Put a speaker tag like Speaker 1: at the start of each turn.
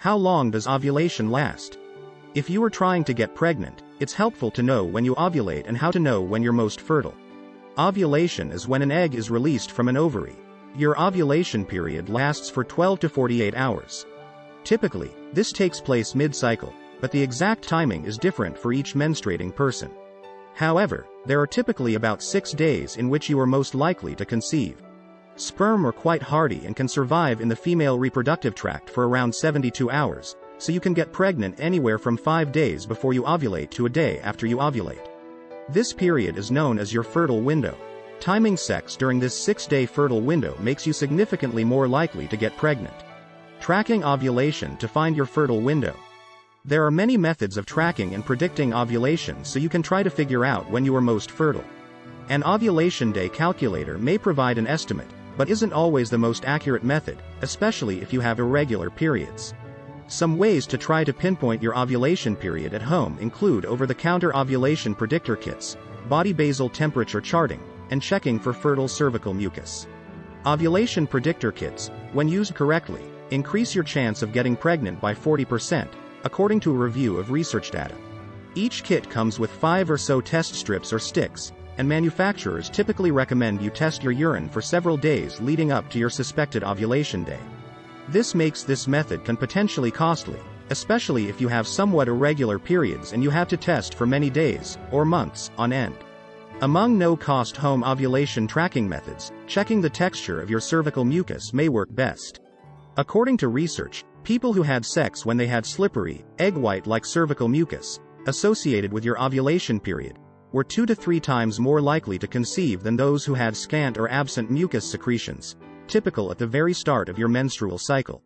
Speaker 1: How long does ovulation last? If you are trying to get pregnant, it's helpful to know when you ovulate and how to know when you're most fertile. Ovulation is when an egg is released from an ovary. Your ovulation period lasts for 12 to 48 hours. Typically, this takes place mid-cycle, but the exact timing is different for each menstruating person. However, there are typically about 6 days in which you are most likely to conceive. Sperm are quite hardy and can survive in the female reproductive tract for around 72 hours, so you can get pregnant anywhere from 5 days before you ovulate to a day after you ovulate. This period is known as your fertile window. Timing sex during this 6-day fertile window makes you significantly more likely to get pregnant. Tracking ovulation to find your fertile window. There are many methods of tracking and predicting ovulation, so you can try to figure out when you are most fertile. An ovulation day calculator may provide an estimate, but isn't always the most accurate method, especially if you have irregular periods. Some ways to try to pinpoint your ovulation period at home include over-the-counter ovulation predictor kits, body basal temperature charting, and checking for fertile cervical mucus. Ovulation predictor kits, when used correctly, increase your chance of getting pregnant by 40%, according to a review of research data. Each kit comes with 5 or so test strips or sticks, and manufacturers typically recommend you test your urine for several days leading up to your suspected ovulation day. This makes this method can potentially costly, especially if you have somewhat irregular periods and you have to test for many days, or months, on end. Among no-cost home ovulation tracking methods, checking the texture of your cervical mucus may work best. According to research, people who had sex when they had slippery, egg white-like cervical mucus, associated with your ovulation period, were 2 to 3 times more likely to conceive than those who had scant or absent mucus secretions, typical at the very start of your menstrual cycle.